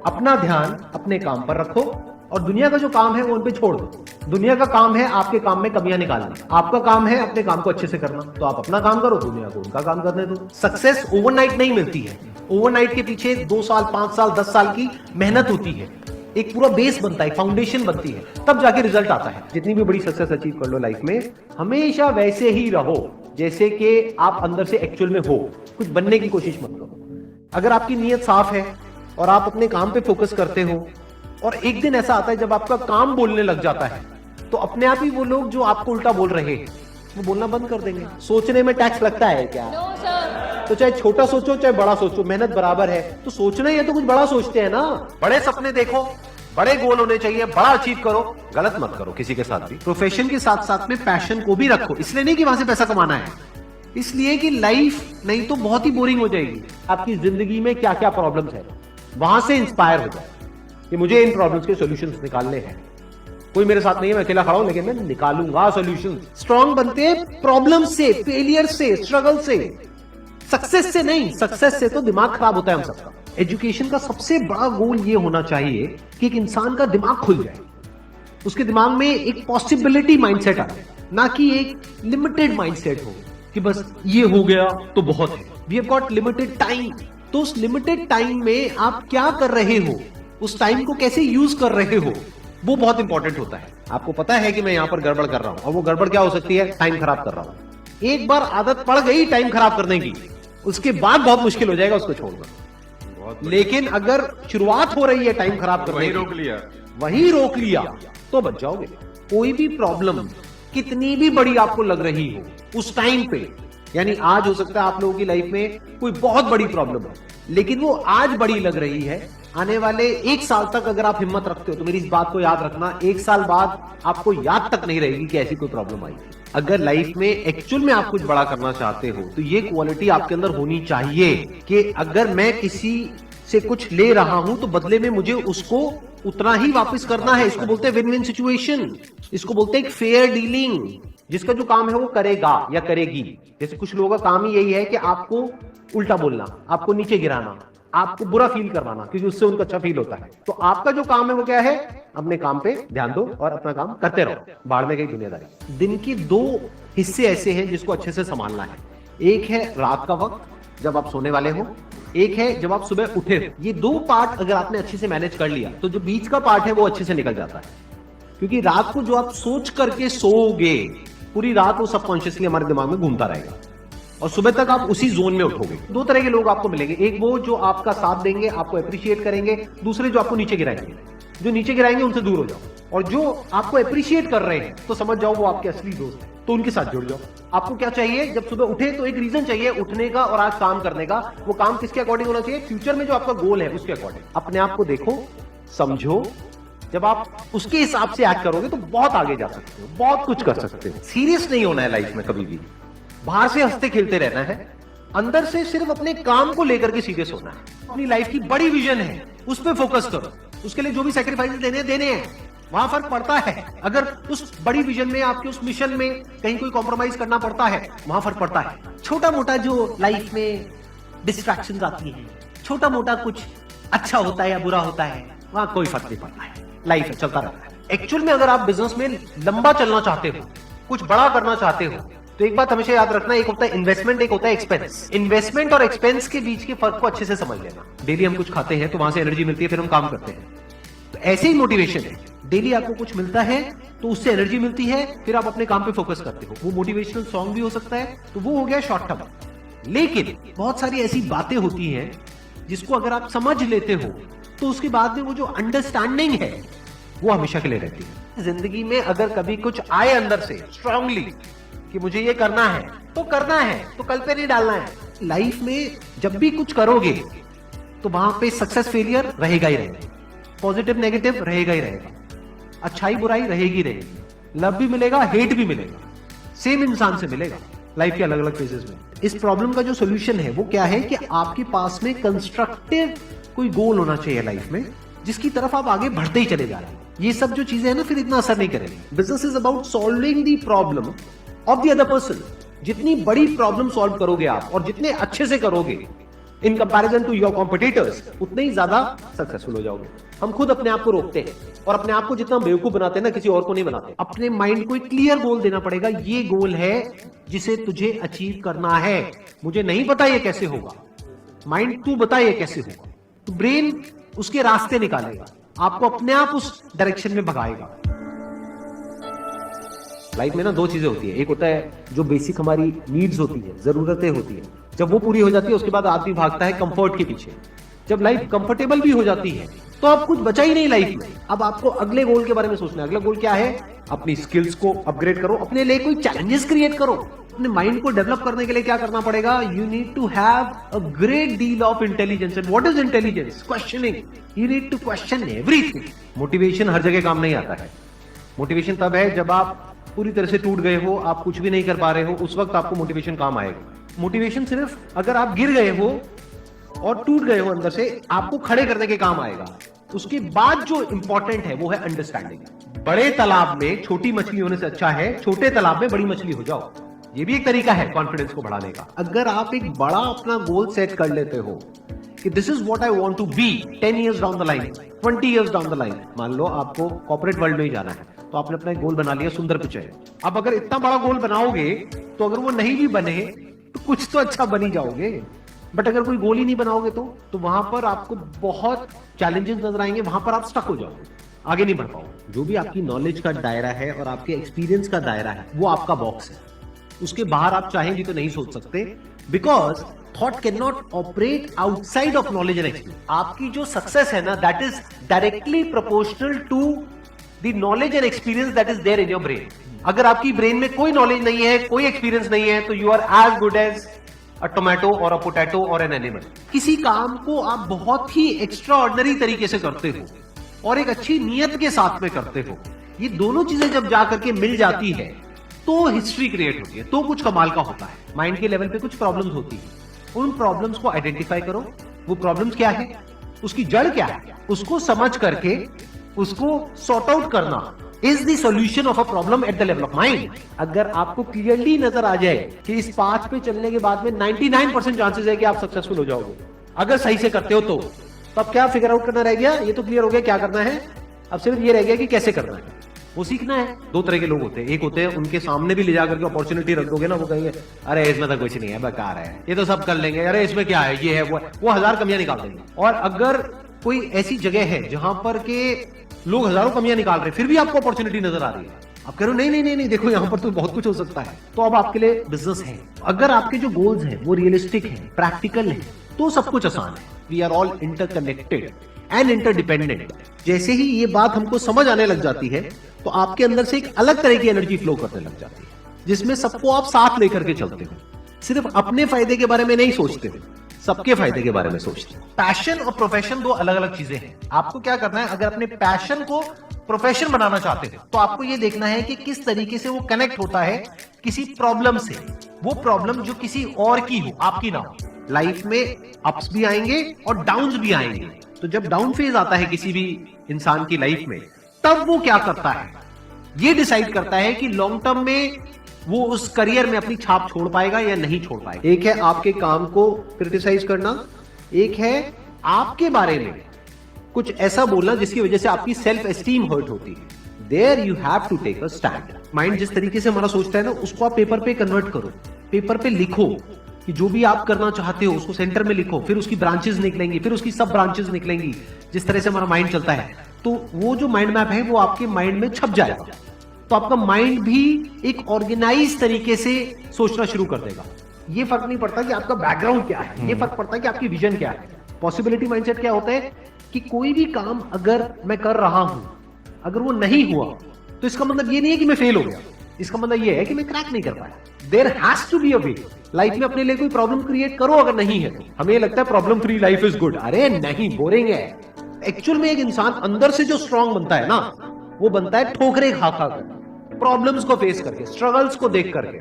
अपना ध्यान अपने काम पर रखो और दुनिया का जो काम है वो उन पे छोड़ दो। दुनिया का काम है आपके काम में कमियां निकालना, आपका काम है अपने काम को अच्छे से करना। तो आप अपना काम करो, दुनिया को उनका काम करने दो। सक्सेस ओवरनाइट नहीं मिलती है। ओवरनाइट के पीछे 2 साल, 5 साल, 10 साल की मेहनत होती है। एक पूरा बेस बनता है, फाउंडेशन बनती है, तब जाके रिजल्ट आता है। जितनी भी बड़ी सक्सेस अचीव कर लो लाइफ में, हमेशा वैसे ही रहो जैसे कि आप अंदर से एक्चुअल में हो। कुछ बनने की कोशिश मत करो। अगर आपकी नीयत साफ है और आप अपने काम पे फोकस करते हो और एक दिन ऐसा आता है जब आपका काम बोलने लग जाता है, तो अपने आप ही वो लोग जो आपको उल्टा बोल रहे हैं वो बोलना बंद कर देंगे। सोचने में टैक्स लगता है क्या? तो चाहे छोटा सोचो चाहे बड़ा सोचो, मेहनत बराबर है। तो सोचना ही है तो कुछ बड़ा सोचते हैं ना। बड़े सपने देखो, बड़े गोल होने चाहिए, बड़ा अचीव करो, गलत मत करो किसी के साथ भी। प्रोफेशन के साथ साथ में पैशन को भी रखो। इसलिए नहीं कि वहां से पैसा कमाना है, इसलिए कि लाइफ नहीं तो बहुत ही बोरिंग हो जाएगी। आपकी जिंदगी में क्या क्या प्रॉब्लम्स है, वहां से इंस्पायर हो जाए कि मुझे इन प्रॉब्लम्स के सॉल्यूशंस निकालने हैं। कोई मेरे साथ नहीं है, मैं अकेला खड़ा हूं, लेकिन मैं निकालूंगा सॉल्यूशन। स्ट्रांग बनते हैं प्रॉब्लम से, फेलियर से, स्ट्रगल से, सक्सेस से नहीं। सक्सेस से तो दिमाग खराब होता है हम सबका। एजुकेशन का सबसे बड़ा गोल ये होना चाहिए कि एक इंसान का दिमाग खुल जाए, उसके दिमाग में एक पॉसिबिलिटी माइंडसेट आए, ना कि एक लिमिटेड माइंडसेट हो कि बस ये हो गया तो बहुत है। We have got limited time. तो उस लिमिटेड टाइम में आप क्या कर रहे हो, उस टाइम को कैसे यूज कर रहे हो, वो बहुत इंपॉर्टेंट होता है। आपको पता है कि मैं यहां पर गड़बड़ कर रहा हूं, और वो गड़बड़ क्या हो सकती है? टाइम खराब कर रहा हूं। एक बार आदत पड़ गई टाइम खराब करने की, उसके बाद बहुत मुश्किल हो जाएगा उसको छोड़ना। लेकिन अगर शुरुआत हो रही है टाइम खराब करने की, वही रोक लिया तो बच जाओगे। कोई भी प्रॉब्लम कितनी भी बड़ी आपको लग रही हो उस टाइम पे, यानी आज हो सकता है आप लोगों की लाइफ में कोई बहुत बड़ी प्रॉब्लम हो, लेकिन वो आज बड़ी लग रही है, आने वाले 1 साल तक अगर आप हिम्मत रखते हो तो मेरी इस बात को याद रखना, 1 साल बाद आपको याद तक नहीं रहेगी कि ऐसी कोई प्रॉब्लम आई। अगर लाइफ में एक्चुअल में आप कुछ बड़ा करना चाहते हो तो ये क्वालिटी आपके अंदर होनी चाहिए कि अगर मैं किसी से कुछ ले रहा हूं तो बदले में मुझे उसको उतना ही वापस करना है। इसको बोलते हैं विन विन सिचुएशन, इसको बोलते हैं फेयर डीलिंग। जिसका जो काम है वो करेगा या करेगी। जैसे कुछ लोगों का काम ही यही है कि आपको उल्टा बोलना, आपको नीचे गिराना, आपको बुरा फील करवाना, क्योंकि उससे उनको अच्छा फील होता है। तो आपका जो काम है वो क्या है? अपने काम पे ध्यान दो और अपना काम करते रहो, बाहर में कहीं दुनियादारी। दिन की 2 हिस्से ऐसे हैं जिसको अच्छे से संभालना है। एक है रात का वक्त जब आप सोने वाले हो, एक है जब आप सुबह उठे हो। ये 2 पार्ट अगर आपने अच्छे से मैनेज कर लिया तो जो बीच का पार्ट है वो अच्छे से निकल जाता है। क्योंकि रात को जो आप सोच करके सोओगे, पूरी रात वो सबकॉन्शियसली हमारे दिमाग में घूमता रहेगा और सुबह तक आप उसी जोन में उठोगे। 2 तरह के लोग आपको मिलेंगे, एक वो जो आपका साथ देंगे, आपको अप्रिशिएट करेंगे, दूसरे जो आपको नीचे गिराएंगे। जो नीचे गिराएंगे उनसे दूर हो जाओ, और जो आपको अप्रिशिएट कर रहे हैं तो समझ जाओ वो आपके असली दोस्त हैं, तो उनके साथ जुड़ जाओ। आपको क्या चाहिए? जब सुबह उठे तो एक रीजन चाहिए उठने का और आज काम करने का। वो काम किसके अकॉर्डिंग होना चाहिए? फ्यूचर में जो आपका गोल है उसके अकॉर्डिंग। अपने आप को देखो, समझो। जब आप उसके हिसाब से एक्ट करोगे तो बहुत आगे जा सकते हो, बहुत कुछ कर सकते हो। सीरियस नहीं होना है लाइफ में कभी भी। बाहर से हंसते खेलते रहना है, अंदर से सिर्फ अपने काम को लेकर के सीरियस होना है। अपनी लाइफ की बड़ी विजन है, उस पर फोकस करो। उसके लिए जो भी सैक्रिफाइस देने हैं, वहां फर्क पड़ता है। अगर उस बड़ी विजन में, आपके उस मिशन में कहीं कोई कॉम्प्रोमाइज करना पड़ता है, वहां फर्क पड़ता है। छोटा मोटा जो लाइफ में डिस्ट्रैक्शन आती है, छोटा मोटा कुछ अच्छा होता है या बुरा होता है, वहां कोई फर्क नहीं पड़ता है। लाइफ चलता रहता है। एक्चुअल में अगर आप बिजनेस में लंबा चलना चाहते हो, कुछ बड़ा करना चाहते हो, तो एक बात हमेशा याद रखना, एक होता है इन्वेस्टमेंट, एक होता है एक्सपेंस। इन्वेस्टमेंट और एक्सपेंस के बीच के फर्क को अच्छे से समझ लेना। डेली हम कुछ खाते हैं तो वहां से एनर्जी मिलती है, फिर हम काम करते हैं। तो ऐसे ही मोटिवेशन है, डेली आपको कुछ मिलता है तो उससे एनर्जी मिलती है, फिर आप अपने काम पे फोकस करते हो। वो मोटिवेशनल सॉन्ग भी हो सकता है, तो वो हो गया शॉर्ट टर्म। लेकिन बहुत सारी ऐसी बातें होती हैं जिसको अगर आप समझ लेते हो तो उसके बाद में वो जो अंडरस्टैंडिंग है वो हमेशा के लिए रहती है। जिंदगी में अगर कभी कुछ आए अंदर से स्ट्रांगली कि मुझे ये करना है तो करना है, तो कल पे नहीं डालना है। लाइफ में जब भी कुछ करोगे तो वहां पे सक्सेस फेलियर रहेगा ही रहेगा, पॉजिटिव नेगेटिव रहेगा ही रहेगा, अच्छाई बुराई रहेगी रहेगी, लव भी मिलेगा, हेट भी मिलेगा, सेम इंसान से मिलेगा लाइफ के अलग अलग फेजेस में। इस प्रॉब्लम का जो सोल्यूशन है वो क्या है कि आपके पास में कंस्ट्रक्टिव कोई गोल होना चाहिए लाइफ में, जिसकी तरफ आप आगे बढ़ते ही चले जा रहे हैं। ये सब जो चीजें हैं ना, फिर इतना असर नहीं करेंगी। Business is about solving the problem of the other person. जितनी बड़ी प्रॉब्लम सॉल्व करोगे आप और जितने अच्छे से करोगे, in comparison to your competitors, उतने ही ज्यादा सक्सेसफुल हो जाओगे। हम खुद अपने आप को रोकते हैं और अपने आप को जितना बेवकूफ बनाते हैं ना, किसी और को नहीं बनाते। अपने माइंड को एक क्लियर गोल देना पड़ेगा, ये गोल है जिसे तुझे अचीव करना है। मुझे नहीं पता ये कैसे होगा, माइंड तू बता ये कैसे होगा, तो ब्रेन उसके रास्ते निकालेगा, आपको अपने आप उस डायरेक्शन में भगाएगा। लाइफ में ना दो चीजें होती है, एक होता है जो बेसिक हमारी नीड्स होती है, जरूरतें होती है, जब वो पूरी हो जाती है उसके बाद आदमी भागता है कंफर्ट के पीछे। जब लाइफ कंफर्टेबल भी हो जाती है तो अब कुछ बचा ही नहीं लाइफ में। अब आपको अगले गोल के बारे में सोचना है। अगला गोल क्या है? अपनी स्किल्स को अपग्रेड करो, अपने लिए कोई चैलेंजेस क्रिएट करो। अपने माइंड को डेवलप करने के लिए क्या करना पड़ेगा? You need to have a great deal of intelligence. And what is intelligence? Questioning. You need to question everything. Motivation हर जगह काम नहीं आता है। मोटिवेशन तब है जब आप पूरी तरह से टूट गए हो, आप कुछ भी नहीं कर पा रहे हो, उस वक्त आपको मोटिवेशन काम आएगा। मोटिवेशन सिर्फ अगर आप गिर गए हो और टूट गए हो अंदर से, आपको खड़े करने के काम आएगा। उसके बाद जो इंपॉर्टेंट है वो है अंडरस्टैंडिंग। बड़े तालाब में छोटी मछली होने से अच्छा है छोटे तालाब में बड़ी मछली हो जाओ। ये भी एक तरीका है कॉन्फिडेंस को बढ़ाने का। अगर आप एक बड़ा अपना गोल सेट कर लेते हो कि this is what I want to be 10 years down the line, 20 years down the line. मान लो आपको कॉर्पोरेट वर्ल्ड में ही जाना है, तो आपने अपना एक गोल बना लिया सुंदर पिचाई। अब अगर इतना बड़ा गोल बनाओगे तो अगर वो नहीं भी बने तो कुछ तो अच्छा बन ही जाओगे। बट अगर कोई गोल ही नहीं बनाओगे तो वहां पर आपको बहुत चैलेंजेस नजर आएंगे, वहां पर आप स्टक हो जाओगे, आगे नहीं बढ़ पाओगे। जो भी आपकी नॉलेज का दायरा है और आपके एक्सपीरियंस का दायरा है वो आपका बॉक्स है। उसके बाहर आप चाहेंगे तो नहीं सोच सकते, because thought can not operate outside of knowledge and experience. आपकी जो सक्सेस है ना, that is directly proportional to the knowledge and experience that is there in your brain. अगर आपकी ब्रेन में कोई नॉलेज नहीं है, कोई एक्सपीरियंस नहीं है, तो you are as good as a tomato और अ पोटैटो और एन एनिमल। किसी काम को आप बहुत ही एक्स्ट्रा ऑर्डिनरी तरीके से करते हो और एक अच्छी नीयत के साथ में करते हो, ये दोनों चीजें जब जाकर के मिल जाती है तो हिस्ट्री क्रिएट होती है, तो कुछ कमाल का होता है। माइंड के लेवल पे कुछ प्रॉब्लम्स होती है, उन प्रॉब्लम्स को आइडेंटिफाई करो। वो प्रॉब्लम्स क्या है, उसकी जड़ क्या है, उसको समझ करके उसको सॉर्ट आउट करना is the solution of a problem at the level of mind. अगर आपको क्लियरली नजर आ जाए कि इस पाथ पे चलने के बाद में 99% चांसेस है कि आप सक्सेसफुल हो जाओगे अगर सही से करते हो, तो अब क्या फिगर आउट करना रह गया? ये तो क्लियर हो गया क्या करना है, अब सिर्फ ये रह गया कि कैसे करना है, वो सीखना है। दो तरह के लोग होते हैं, एक होते हैं उनके सामने भी ले जाकर के अपॉर्चुनिटी रख दोगे ना, वो कहेंगे अरे इसमें तो कुछ नहीं है, बेकार है, ये तो सब कर लेंगे, अरे इसमें क्या है, ये है वो 1000 कमियां निकाल देंगे। और अगर कोई ऐसी जगह है जहां पर के लोग हजारों कमियां निकाल रहे हैं, फिर भी आपको अपॉर्चुनिटी नजर आ रही है, आप कह रहे हो नहीं देखो यहाँ पर तो बहुत कुछ हो सकता है, तो अब आपके लिए बिजनेस है। अगर आपके जो गोल्स हैं वो रियलिस्टिक है, प्रैक्टिकल है, तो सब कुछ आसान है। We are all interconnected and interdependent. जैसे ही ये बात हमको समझ आने लग जाती है तो आपके अंदर से एक अलग तरह की एनर्जी फ्लो करने लग जाती है, जिसमें सबको आप साथ लेकर के चलते हो। सिर्फ अपने फायदे के बारे में नहीं सोचते हो, सबके फायदे के बारे में सोचते हो। पैशन और प्रोफेशन दो अलग अलग चीजें हैं। आपको क्या करना है, अगर अपने पैशन को प्रोफेशन बनाना चाहते हो तो आपको ये देखना है कि किस तरीके से वो कनेक्ट होता है किसी प्रॉब्लम से। वो प्रॉब्लम जो किसी और की हो, आपकी ना हो। लाइफ में अप्स भी आएंगे और डाउन्स भी आएंगे, तो जब डाउन फेज आता है किसी भी इंसान की लाइफ में, तब वो क्या करता है, ये डिसाइड करता है कि लॉन्ग टर्म में वो उस करियर में अपनी छाप छोड़ पाएगा या नहीं छोड़ पाएगा। एक है आपके काम को क्रिटिसाइज करना, एक है आपके बारे में कुछ ऐसा बोलना जिसकी वजह से आपकी सेल्फ एस्टीम हर्ट होती है। There you have to take a stand. Mind जिस तरीके से हमारा सोचता है ना, उसको आप पेपर पे कन्वर्ट करो, पेपर पे लिखो कि जो भी आप करना चाहते हो उसको सेंटर में लिखो, फिर उसकी ब्रांचेस निकलेंगी, फिर उसकी सब ब्रांचेस निकलेंगी। जिस तरह से हमारा माइंड चलता है, तो वो जो माइंड मैप है वो आपके माइंड में छप जाएगा, तो आपका माइंड भी एक ऑर्गेनाइज तरीके से सोचना शुरू कर देगा। ये फर्क नहीं पड़ता कि आपका बैकग्राउंड क्या है, ये फर्क पड़ता है कि आपकी विजन क्या है। पॉसिबिलिटी माइंडसेट क्या होता है कि कोई भी काम अगर मैं कर रहा हूं, अगर वो नहीं हुआ तो इसका मतलब ये नहीं है कि मैं फेल हो गया, इसका मतलब ये है कि मैं क्रैक नहीं कर पाया। There has to be a way. Life में अपने लिए कोई प्रॉब्लम क्रिएट करो, अगर नहीं है तो। हमें लगता है problem free life is good, अरे नहीं, बोरिंग है। एक्चुअल में एक इंसान अंदर से जो स्ट्रांग बनता है ना, वो बनता है ठोकरे खा खा कर, प्रॉब्लम्स को फेस करके, स्ट्रगल्स को देख करके।